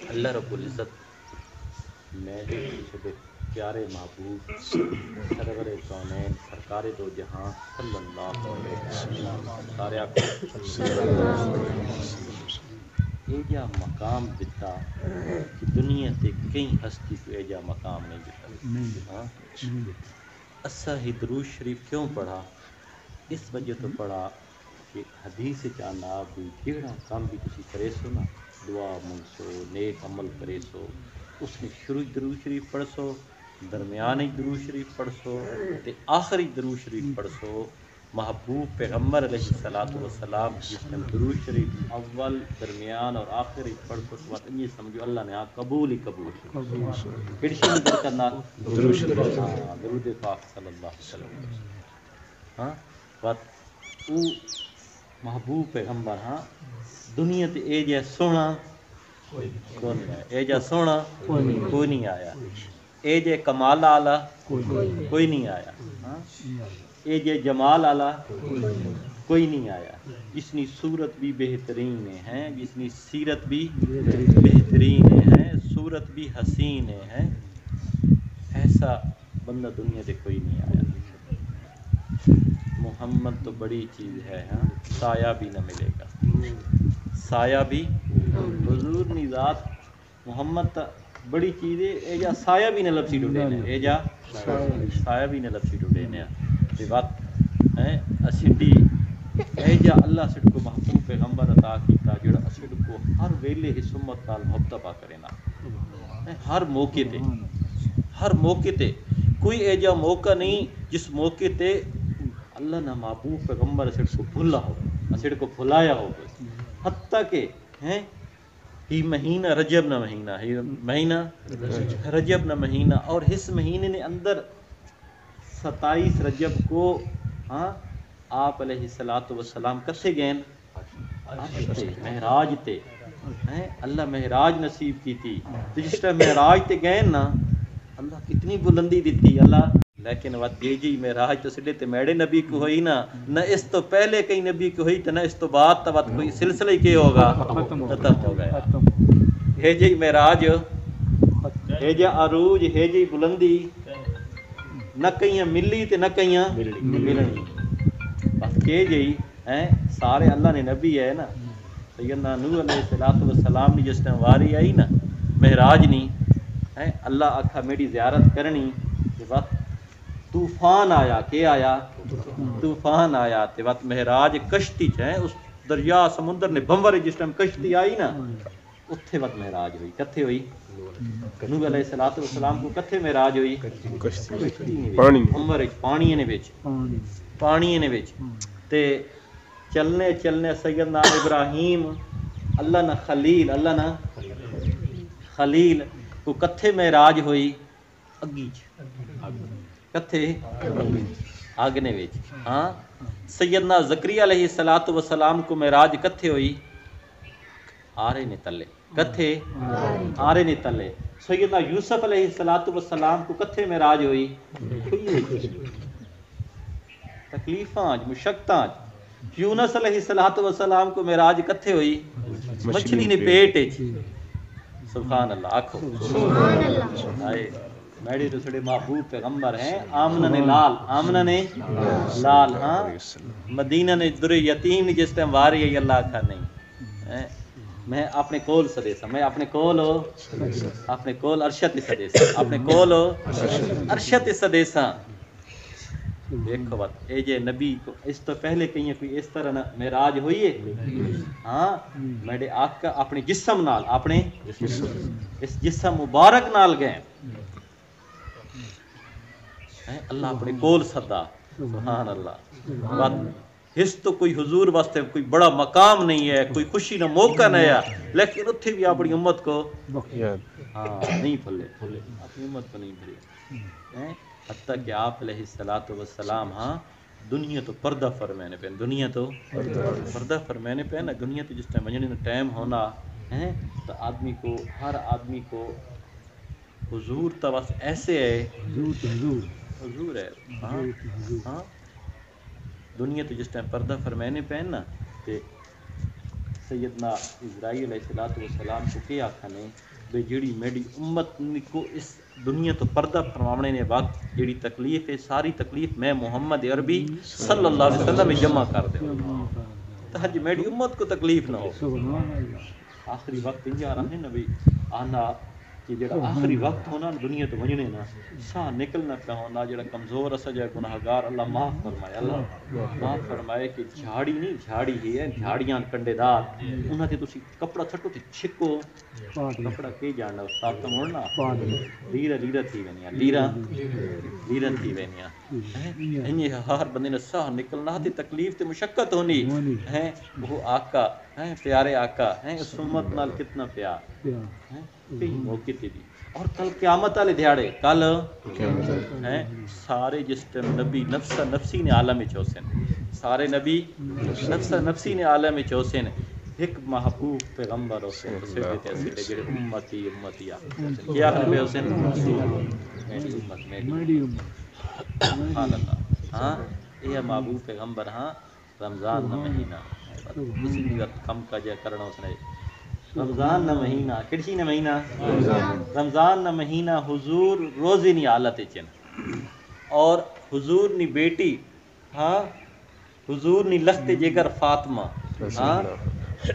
اللہ رب العزت میرے پیچھے پیارے محبوب سرور کونین سرکار دو جہاں صلی اللہ علیہ وسلم سارے ایجا مقام دیتا کہ دنیا تے کئی ہستی کو ایجا مقام نہیں دیتا. اسا ہی درود شریف کیوں پڑھا؟ اس وجہ تو پڑھا کہ حدیث چانا بھی جہاں کام بھی تسی کرے سو نا دعا منگسو نیک عمل کرے سو اس نے شروع درود شریف پڑھ سو درمیانی درود شریف پڑھ سو تے آخری درود شریف پڑھ سو. محبوب پیغمبر علیہ الصلوۃ والسلام جس نے درود شریف اول درمیان اور آخری پڑھ سو تو بات یہ سمجھو اللہ نے قبول ہی قبول پھر شروع کرنا درود شریف درود پاک صلی اللہ علیہ وسلم. ہاں بات او محبوب پیغمبر ہاں دنیا تے اے جے سونا کون ہے اے جا سونا کوئی نہیں آیا اے جے کمال آلا کوئی نہیں آیا ہاں اے جے جمال آلا کوئی نہیں آیا جس نے صورت بھی بہترین ہے جس نے سیرت بھی بہترین ہے صورت بھی حسین ہے ایسا بندہ دنیا سے کوئی نہیں آیا. محمد تو بڑی چیز ہے ہاں سایہ بھی نہ ملے گا سایہ بھی حضور نی ذات محمد تا بڑی چیز ہے اے جا سایہ بھی نہ لبسی ڈوڈے نے اے جا سایہ بھی نہ لبسی ڈوڈے نے تے وقت ہے اسڈی اے جا اللہ سڈ کو محبوب پیغمبر عطا کیتا جڑا اسڈ کو ہر ویلے ہی سمت نال محبت پا کرے نا ہر موقع تے کوئی اے جا موقع نہیں جس موقع تے اللہ نہ محبوب پیغمبر اسڈ کو بھلا ہو اسڈ کو بھلایا ہو حتیٰ کہ ہیں ہی مہینہ رجب نہ مہینہ ہی مہینہ رجب نہ مہینہ اور اس مہینے نے اندر 27 رجب کو ہاں آپ علیہ الصلوۃ والسلام کتھے گئے معراج تے ہیں اللہ معراج نصیب کی تھی جس طرح معراج تے گئے نا اللہ کتنی بلندی دیتی اللہ لیکن وقت یہ جی معراج تو سڈے تے میڑے نبی کو ہوئی نا نہ اس تو پہلے کئی نبی کو ہوئی تو نہ اس تو بعد تو وقت کوئی سلسلہ ہی کیا ہوگا ختم ہو گیا ہے جی معراج ہے جی عروج ہے جی بلندی نہ کہیں ملی تے نہ کہیں ملنی بس کہ جی ہیں سارے اللہ نے نبی ہے نا سیدنا نوح علیہ الصلوۃ والسلام نے جس ٹائم واری آئی نا معراج نہیں ہیں اللہ آکھا میری زیارت کرنی کہ وقت طوفان آیا کہ آیا طوفان آیا تے وقت معراج کشتی ہے اس دریا سمندر نے بمبر جس ٹائم کشتی آئی نا اتھے وقت معراج ہوئی کتھے ہوئی نوح علیہ الصلوۃ والسلام کو کتھے معراج ہوئی بمبر پانی نے وچ پانی نے وچ تے چلنے چلنے سیدنا ابراہیم اللہ نہ خلیل کو کتھے معراج ہوئی اگی کتھے آگ نے وچ ہاں سیدنا زکریا علیہ الصلوۃ والسلام کو معراج کتھے ہوئی آرے نے تلے کتھے آرے نے تلے. سیدنا یوسف علیہ الصلوۃ والسلام کو کتھے معراج ہوئی تکلیفاں مشقتاں. یونس علیہ الصلوۃ والسلام کو معراج کتھے ہوئی مچھلی نے پیٹ سبحان اللہ آکھو سبحان اللہ. میرے دوسرے محبوب پیغمبر ہیں آمنہ نے لال ہاں مدینہ نے در یتیم جس ٹائم واری ہے اللہ کا نہیں میں اپنے کول سدیسا میں اپنے کول ارشد سدیسا اپنے کول ارشد سدیسا. دیکھو بات اے جے نبی کو اس تو پہلے کہیں کوئی اس طرح معراج ہوئی ہے ہاں میرے آقا اپنے جسم نال اپنے اس جسم مبارک نال گئے اللہ اپنے کول سدا سبحان اللہ. بات اس تو کوئی حضور واسطے کوئی بڑا مقام نہیں ہے کوئی خوشی نہ موقع نہیں ہے لیکن اتھے بھی اپنی امت کو ہاں نہیں بھولے اپنی امت کو نہیں بھولے حتیٰ کہ آپ علیہ الصلوۃ والسلام ہاں دنیا تو پردہ فرمانے پہ دنیا تو پردہ فرمانے پہ نا دنیا تو جس ٹائم وجنے کا ٹائم ہونا ہے تو آدمی کو ہر آدمی کو حضور تو بس ایسے ہے حضور ہے ہاں دنیا تو جس ٹائم پردہ فرمانے پہ نا تے سیدنا اسرائیل علیہ السلام کو کیا آکھنے بے جڑی میری امت کو اس دنیا تو پردہ فرمانے نے وقت جڑی تکلیف ہے ساری تکلیف میں محمد عربی صلی اللہ علیہ وسلم میں جمع کر دے تاکہ میری امت کو تکلیف نہ ہو. آخری وقت یہ رہے نا بھی آنا کہ جڑا آخری وقت ہونا دنیا تو وجنے نا ساہ نکلنا پہ ہونا جڑا کمزور اسا جائے گناہگار اللہ معاف فرمائے اللہ معاف فرمائے کہ جھاڑی نہیں جھاڑی ہی ہے جھاڑیاں کنڈے دار انہاں تے تسی کپڑا چھٹو تے چھکو کپڑا کے جاننا استاد تو مڑنا لیرا لیرا تھی ونیا لیرا لیرا تھی ونیا انہی ہر بندے نے ساہ نکلنا تے تکلیف تے مشقت ہونی ہے وہ آقا ہیں پیارے آقا ہیں اس امت نال کتنا پیار ہیں کہیں موقع تے دی اور کل قیامت والے دیہاڑے کل ہیں سارے جس ٹائم نبی نفسا نفسی نے عالم وچ ہوسن سارے نبی نفسا نفسی نے عالم وچ ہوسن ایک محبوب پیغمبر ہوسن سیدے تے سیدے جڑے امتی امتی کیا حال ہوسن میری امت میری امت سبحان اللہ. ہاں یہ محبوب پیغمبر ہاں رمضان نہ مہینہ کسی بھی وقت کم کا جا کرنا اس نے رمضان نہ مہینہ کڑسی نہ مہینہ رمضان نہ مہینہ حضور روزی نی حالت چن اور حضور نی بیٹی ہاں حضور نی لخت جگر فاطمہ ہاں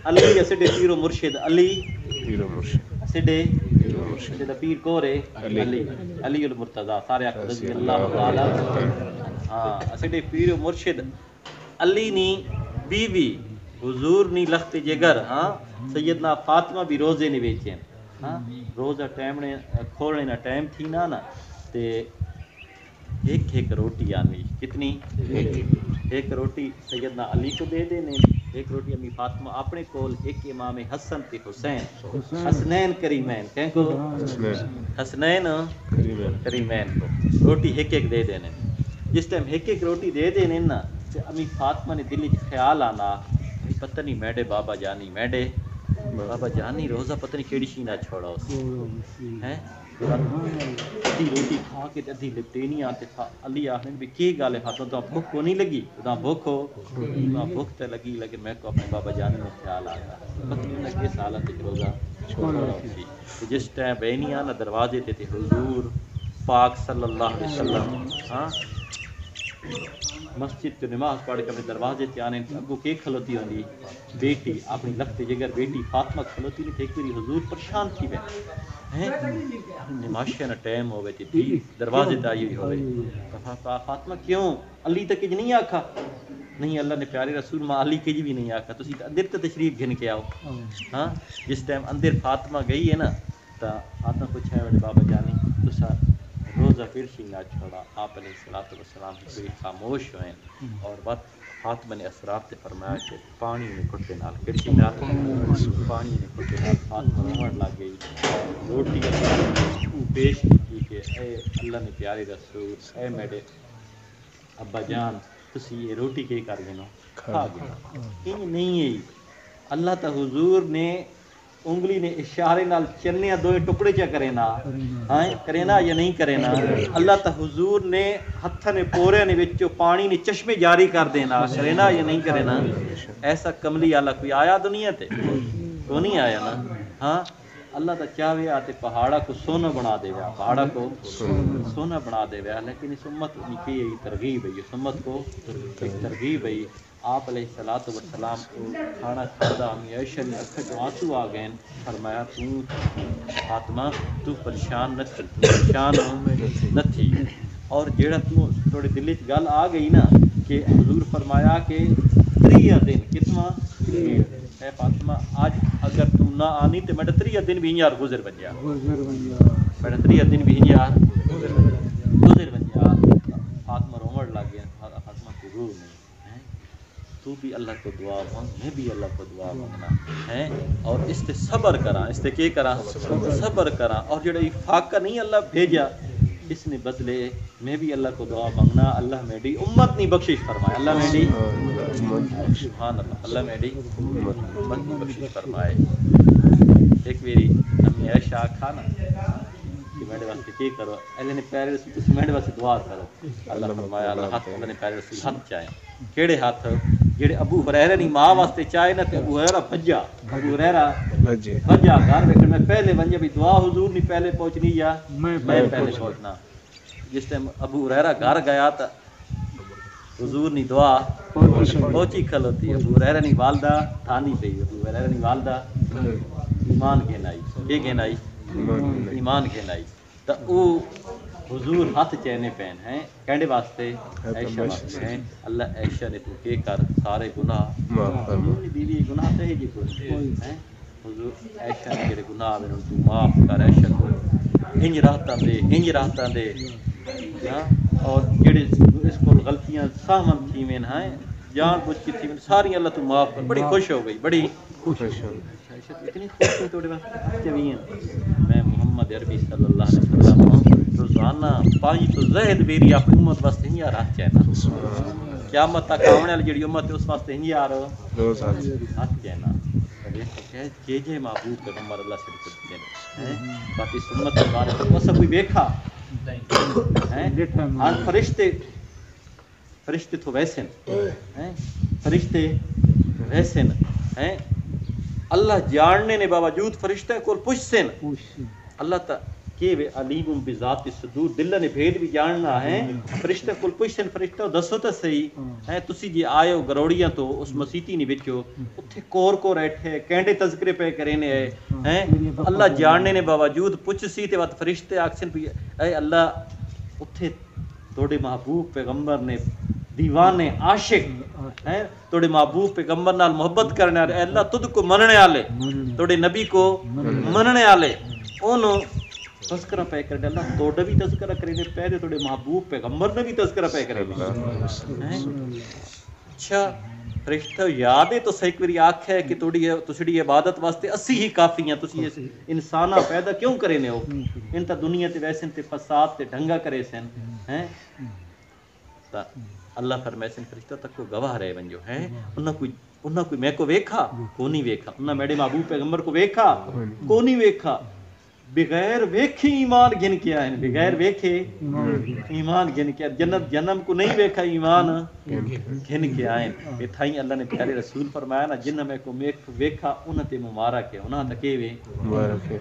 علی اسڈے پیر و مرشد علی پیر و مرشد اسڈے پیر کورے علی علی المرتضی سارے رضی اللہ تعالی ہاں اسڈے پیر و مرشد علی نی بیوی حضور نی لخت جگر ہاں سیدنا فاطمہ بھی روزے نے ویچین ہاں روزہ ٹائم نے کھولنے نا ٹائم تھی نا تے ایک ایک روٹی آنی کتنی ایک روٹی سیدنا علی کو دے دینے ایک روٹی امی فاطمہ اپنے کول ایک امام حسن تے حسین حسنین کریمین کہیں کو حسنین کریمین کو روٹی ایک ایک دے دینے جس ٹائم ایک ایک روٹی دے دینے نا تے امی فاطمہ نے دل وچ خیال آنا پتہ نہیں میڈے بابا جانی میڈے بابا جانی روزہ پتہ نہیں کیڑی شینہ چھوڑا اس ہیں ادھی روٹی کھا کے ادھی لپٹینی آتے تھا علی آخر بھی کی گال ہے فاطمہ تو بھوک کو نہیں لگی تو بھوک ہو بھوک تے لگی لیکن میں کو اپنے بابا جانی میں خیال آتا پتہ نہیں لگے سالت روزہ چھوڑا اسی جس ٹائم بینی آنا دروازے تے حضور پاک صلی اللہ علیہ وسلم ہاں مسجد تو نماز پڑھ کے اپنے دروازے تے آنے اگو کے کھلوتی ہوندی بیٹی اپنی لخت جگر بیٹی فاطمہ کھلوتی نہیں ایک باری حضور پریشان تھی وے ہیں نماشیاں نا ٹائم ہوے تے تھی دروازے تے آئی ہوے فاطمہ کیوں علی تک کچھ نہیں آکھا نہیں اللہ نے پیارے رسول ماں علی کچھ بھی نہیں آکھا تسی اندر تے تشریف گھن کے آؤ ہاں جس ٹائم اندر فاطمہ گئی ہے نا تا فاطمہ پوچھا ہے بابا جانی تسا روزہ پھر نہ چھوڑا آپ علیہ الصلوۃ والسلام پھر خاموش ہوئے اور وقت فاطمہ نے اسرار تے فرمایا کہ پانی نے کھٹے نال کڑچی نال پانی نے کھٹے نال فاطمہ روਣ لگ گئی روٹی پیش کی کہ اے اللہ نے پیارے رسول اے میرے ابا جان تسی یہ روٹی کے کر گئے کھا گئے ان نہیں ہے اللہ تا حضور نے انگلی نے اشارے نال چنیا دو ٹکڑے چا کرے نا ہاں کرے نا یا نہیں کرے نا اللہ تا حضور نے ہتھ نے پورے نے وچوں پانی نے چشمے جاری کر دینا کرے نا یا نہیں کرے نا ایسا کملی والا کوئی آیا دنیا تے کو نہیں آیا نا ہاں اللہ تا چاہے آتے پہاڑا کو سونا بنا دے گا پہاڑا کو سونا بنا دے گا لیکن اس امت کی یہی ترغیب ہے اس امت کو ایک ترغیب ہے آپ علیہ الصلوۃ والسلام کو کھانا کھادا امی عائشہ نے اکھ چوں آنسو آ گئے فرمایا تو فاطمہ تو پریشان نہ تھی پریشان نہ تھی اور جیڑا تو تھوڑے دل وچ گل آ گئی نا کہ حضور فرمایا کہ 3 دن کتنا اے فاطمہ آج اگر تو نہ آنی تو میرا 3 دن بھی یار گزر بن جا میرا 3 دن بھی یار گزر بن جا فاطمہ رومڑ لگ گیا فاطمہ کو رو نہیں تو بھی اللہ کو دعا مانگ میں بھی اللہ کو دعا مانگنا ہے اور اس تے صبر کراں اس تے کیا کراں صبر کراں اور جڑا فاقہ نہیں اللہ بھیجا اس نے بدلے میں بھی اللہ کو دعا مانگنا اللہ میری امت نہیں بخشش فرمائے اللہ میری سبحان اللہ میری امت نہیں بخشش فرمائے ایک میری امی عائشہ کھا نا کہ میرے واسطے کی کرو اللہ نے پیارے رسول میرے واسطے دعا کرو اللہ فرمایا اللہ ہاتھ اللہ نے پیارے رسول ہاتھ چاہے کیڑے ہاتھ جڑے ابو ہریرہ دی ماں واسطے چائے نہ تے ابو ہریرہ بھجا ابو ہریرہ بھجا گھر ویکھن میں پہلے ونجے بھی دعا حضور نہیں پہلے پہنچنی یا میں پہلے پہنچنا جس ٹائم ابو ہریرہ گھر گیا تا حضور نی دعا پہنچی کھلوتی ابو ہریرہ نی والدہ تھانی پئی ابو ہریرہ نی والدہ ایمان گھن آئی یہ گھن آئی ایمان گھن آئی تا او حضور ہاتھ چینے پہن ہیں کہنے واسطے عائشہ واسطے ہیں اللہ عائشہ نے تو کے کر سارے گناہ حضور نے بیوی گناہ تے جی کوئی ہیں حضور عائشہ نے جڑے گناہ ہیں تو معاف کر عائشہ کو ہنج راہتاں دے ہاں اور جڑے اس کو غلطیاں سامن تھی میں ہیں جان بوجھ کی تھی ساری اللہ تو معاف کر بڑی خوش ہو گئی بڑی خوش ہو عائشہ اتنی خوش ہوئی توڑے واسطے چوین میں محمد عربی صلی اللہ علیہ وسلم روزانہ 5 تو زہد بیری اپنی امت واسطے ہی ہاتھ چہنا قیامت تک آنے والی جڑی امت ہے اس واسطے ہی ہاتھ چہنا جے جے محبوب پیغمبر اللہ سے دیتے ہیں باقی سنت کے بارے میں وہ سب کوئی دیکھا ہیں فرشتے تو ویسے ہیں فرشتے ویسے ہیں اللہ جاننے نے باوجود فرشتے کو پوچھسن اللہ تا کہ علیم بذات الصدور دل نے بھید بھی جاننا ہے فرشتے کو پوچھسن فرشتہ دسو تے صحیح ہے تسی جی آئے ہو گروڑیاں تو اس مسیتی نہیں وچو اوتھے کور کو بیٹھے کینڈے تذکرے پہ کرینے ہیں اللہ جاننے نے باوجود پوچھسی تے وقت فرشتے آکھسن بھی اے اللہ اوتھے توڑے محبوب پیغمبر نے دیوانے عاشق ہیں توڑے محبوب پیغمبر نال محبت کرنے والے اللہ تجھ کو مننے والے توڑے نبی کو مننے والے انہوں تذکرہ پہ کر دے اللہ توڑے بھی تذکرہ کرنے پہلے توڑے محبوب پیغمبر نے بھی تذکرہ پہ کرنے اچھا فرشتہ یاد ہے تو سیکوری آنکھ ہے کہ تسڑی عبادت واسطے اسی ہی کافی ہیں تسی انسانہ پیدا کیوں کرنے ہو ان تا دنیا تے ویسے تے فساد تے ڈھنگا کرے سن ہیں اللہ فرمائے سن فرشتہ تک کو گواہ رہے ونجو ہیں انہاں کوئی میں کو ویکھا کو نہیں ویکھا انہاں میرے محبوب پیغمبر کو ویکھا کو نہیں ویکھا بغیر ویکھے ایمان گن کے آئے بغیر ویکھے ایمان گن کے جنت جنم کو نہیں ویکھا ایمان گن کے آئے یہ تھائیں اللہ نے پیارے رسول فرمایا نا جنہ میں کو ویکھا انہاں تے مبارک ہے انہاں تکے وے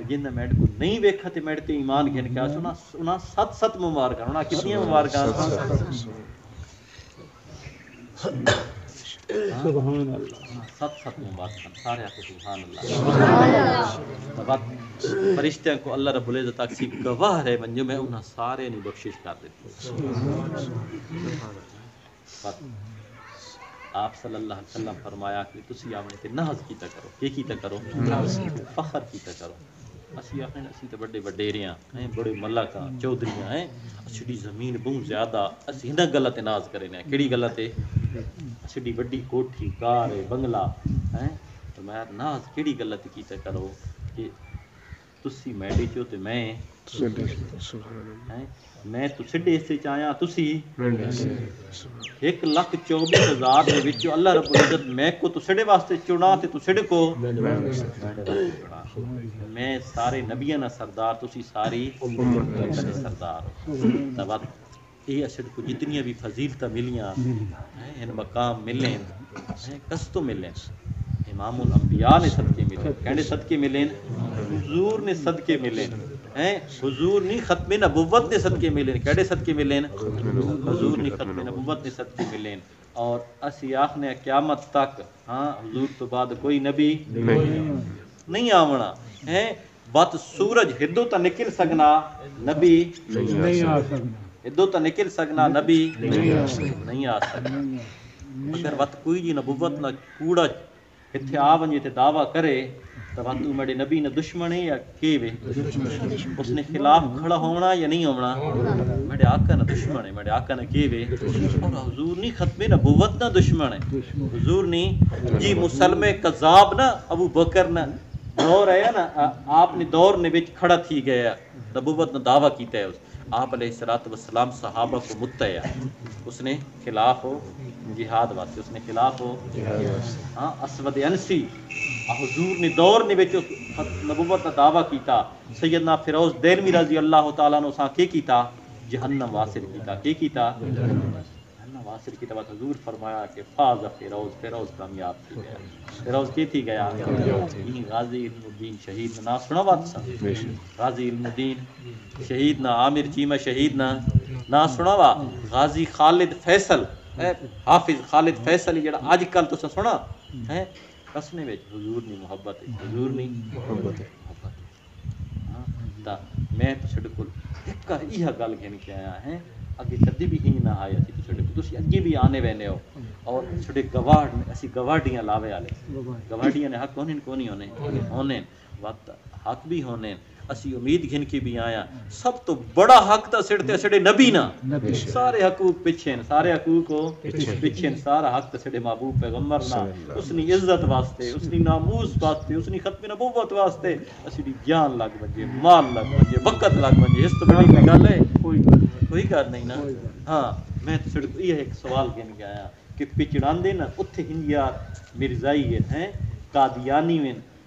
جنہ میں کو نہیں ویکھا تے میرے تے ایمان گن کے آئے انہاں 7 مبارک انہاں کتنی مبارک سبحان اللہ 7 مبارک سارے آپ سبحان اللہ فرشتوں کو اللہ رب العزت اکسی گواہ رہے بنجو میں انہاں سارے نے بخشش کر دیتی آپ صلی اللہ علیہ وسلم فرمایا کہ تسی آمنے تے ناز کیتا کرو یہ کیتا کرو فخر کیتا کرو اسی آخر اسی تے بڑے وڈیریاں ہیں بڑے ملکاں چودھریاں ہیں اسی زمین بہت زیادہ اسی ہنہ غلط ناز کرنے ہیں کیڑی غلط ہے اسی بڑی کوٹھی کار بنگلہ ہیں تو میں ناز کیڑی غلط کیتا کرو کہ تسی میڈی چو تے میں تو سڈے سے چاہیاں تسی 1,24,000 دے وچوں اللہ رب العزت میں کو تو سڈے واسطے چنا تے تو سڈے کو میں سارے نبیاں نا سردار تسی ساری امت دے سردار ہو یہ اسد کو جتنی بھی فضیلتیں ملیاں ان مقام ملیں کس تو ملیں امام الانبیاء نے صدقے ملیں کہنے صدقے ملیں حضور نے صدقے ملیں حضور نے ختم نبوت نے صدقے ملیں کہنے صدقے ملیں حضور نے ختم نبوت نے صدقے ملیں اور اسی آخنے قیامت تک ہاں حضور تو بعد کوئی نبی نہیں آونا ہے بات سورج ہدو تا نکل سکنا نبی نہیں آ سکنا ادو تا نکل سکنا نبی نہیں آ سکنا اگر وقت کوئی جی نبوت نہ کوڑا اتھے آ ونجے تے دعویٰ کرے تو وقت تو میرے نبی نے دشمن ہے یا کیوے اس نے خلاف کھڑا ہونا یا نہیں ہونا میرے آقا نہ دشمن ہے میرے آقا نہ کیوے اور حضور نہیں ختم نبوت نہ دشمن ہے حضور نہیں جی مسلم کذاب نہ ابو بکر نہ دور ہے نا آپ نے دور نے وچ کھڑا تھی گیا نبوت نہ دعویٰ کیتا ہے اس آپ علیہ السلام صحابہ کو متیا اس نے خلاف ہو جہاد واسطے اس نے خلاف ہو ہاں اسود انسی حضور نے دور نے وچ نبوت کا دعویٰ کیتا سیدنا فیروز دہلوی رضی اللہ تعالیٰ عنہ سا کی کیتا جہنم واصل کیتا کی کیتا اللہ واصل کی طرف حضور فرمایا کہ فاز فیروز کامیاب تھی گیا. فیروز کی تھی گیا غازی علم الدین شہید نا سنا بات سا غازی علم الدین شہید نا عامر چیمہ شہید نا سنا وا غازی خالد فیصل حافظ خالد فیصل جڑا اج کل تو سنا ہے قسمے وچ حضور نی محبت ہے حضور نی محبت ہے تا میں تو چھڑ کول ایک یہ گل گھن کے آیا ہے اگے کدی بھی ہی نہ آیا سی چھڑ کو تسی اگے بھی آنے وینے ہو اور چھڑے گواہ اسی گواہیاں لاوے والے گواہیاں نے حق کونی ہونے وقت حق بھی ہونے اسی امید گھن کے بھی آیا سب تو بڑا حق تا سڑے نبی نا سارے حقوق پیچھے سارے حقوق کو پیچھے سارا حق تا سڑے محبوب پیغمبر نا اس نی عزت واسطے اس نی ناموس واسطے اس نی ختم نبوت واسطے اسی دی جان لگ ونجے مال لگ ونجے وقت لگ ونجے اس تو بڑی گل ہے کوئی گل نہیں نا. ہاں میں تو سڑ یہ ایک سوال گن کے آیا کہ پچڑاندے نا اوتھے ہندیار مرزائی ہیں قادیانی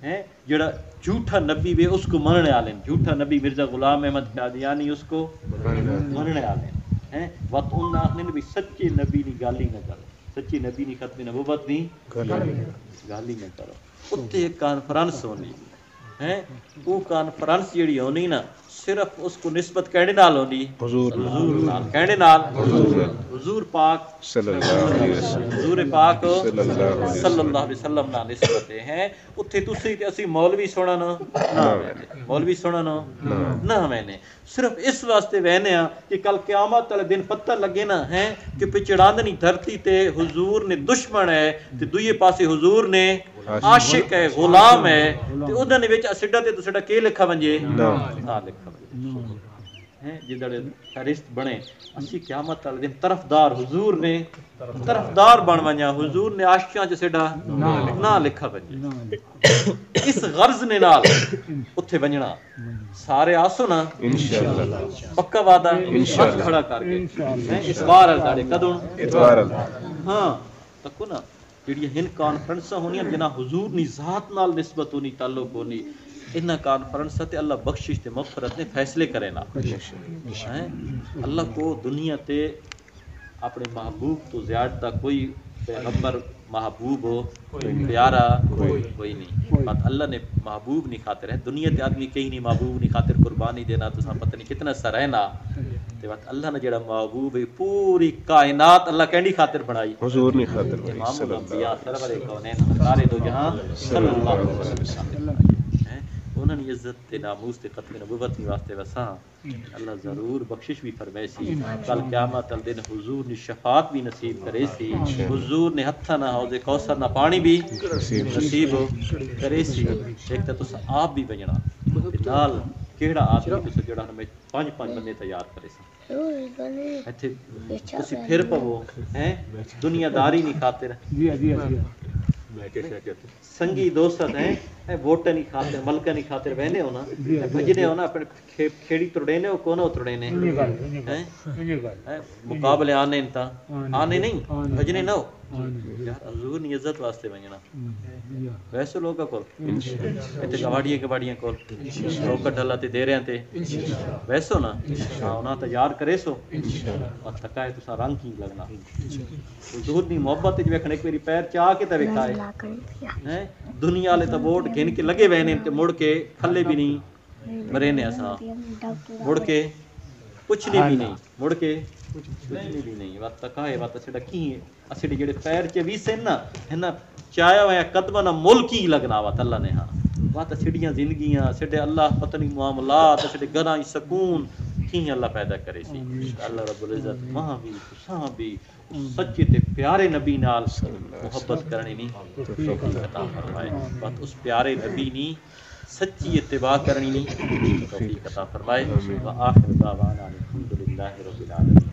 ہیں جڑا جھوٹا نبی وے اس کو مننے والے جھوٹا نبی مرزا غلام احمد قادیانی اس کو مننے والے ہیں وقت ان آخنے بھی سچے نبی نی گل ہی نہ کرو سچے نبی نی ختم نبوت نی گل ہی نہ کرو. اتنے ایک کانفرنس ہونی ہے وہ کانفرنس جیڑی ہونی نا صرف اس کو نسبت کہنے نال ہونی حضور نال کہنے نال حضور پاک صلی اللہ علیہ وسلم حضور پاک صلی اللہ علیہ وسلم نال نسبت ہے. اوتھے تسی تے اسی مولوی سونا نہ مولوی سونا نہ وینے صرف اس واسطے وینے ہاں کہ کل قیامت والے دن پتہ لگے نا ہے کہ پچڑاندنی دھرتی تے حضور نے دشمن ہے تے دوئے پاسے حضور نے عاشق ہے غلام ہے تے انہاں نے وچ اسڈا تے تسڈا کی لکھا ونجے نہ لکھا ہیں جدڑے فہرست بنے اسی قیامت والے دن طرفدار حضور نے طرفدار بن ونجا حضور نے عاشقاں چ سڈا نہ لکھا ونجے اس غرض نے نال اوتھے ونجنا سارے آسو نا انشاءاللہ پکا وعدہ ہاتھ کھڑا کر کے اس بار ساڈے کدوں اتوار ہاں تکو نا جڑی ہن کانفرنساں ہونیاں جنا حضور نی ذات نال نسبت ہونی تعلق ہونی انہاں کانفرنس تے اللہ بخشش تے مغفرت نے فیصلے کرے نا اللہ کو دنیا تے اپنے محبوب تو زیادہ کوئی پیغمبر محبوب ہو کوئی پیارا کوئی نہیں بات اللہ نے محبوب نہیں خاطر ہے دنیا تے آدمی کہیں نہیں محبوب نہیں خاطر قربانی دینا تو پتہ نہیں کتنا سرہنا تے بات اللہ نے جڑا محبوب ہے پوری کائنات اللہ کینڈی خاطر بنائی حضور نے خاطر امام الانبیاء سرور کونین سارے دو جہاں صلی اللہ علیہ وسلم انہاں نے عزت تے ناموس تے ختم نبوت واسطے وساں اللہ ضرور بخشش بھی فرمائے سی کل قیامت ال دن حضور نے شفاعت بھی نصیب کرے سی حضور نے ہتھاں نہ حوض کوثر نہ پانی بھی نصیب کرے سی ایک تے تس آپ بھی بننا نال کیڑا آدمی تس جڑا ہمیں 5 بندے تیار کرے سی ایتھے تسی پھر پو ہیں دنیا داری نہیں خاطر سنگی دوست ہیں ووٹ نہیں خاطر ملک نہیں خاطر بہنے ہونا بھجنے ہونا اپنے کھیڑی ترڑینے ہو کون ہو ترڑینے مقابلے آنے انتا آنے نہیں بھجنے نہ ہو یار حضور نی عزت واسطے بننا ویسے لوگا کول ایتھے گواڑیاں کول روکٹ ڈھلا تے دے رہے تے ویسو نا انہاں تیار کرے سو اور تھکائے تساں رنگ کی لگنا حضور دی محبت وچ ویکھنے ایک میری پیر چاہ کے تے وکھائے ہیں دنیا والے تے ووٹ گھن کے لگے وینے تے مڑ کے کھلے بھی نہیں مرے نے اساں مڑ کے پوچھنے بھی نہیں مڑ کے پوچھنے بھی نہیں وقت تکائے وقت سڑا کی ہے اسڑے جڑے پیر چ ویسے نا ہنا چایا ہوا قدمہ نہ ملک ہی لگنا وا اللہ نے ہاں وقت سڑیاں زندگیاں سڑے اللہ پتہ نہیں معاملات سڑے گھراں سکون کی اللہ پیدا کرے سی اللہ رب العزت وہاں بھی تساں بھی سچے تے پیارے نبی نال محبت کرنی نہیں توفیق عطا فرمائے بات اس پیارے نبی نی سچی اتباع کرنی نہیں توفیق عطا فرمائے وآخر دعوانا الحمدللہ رب العالمین.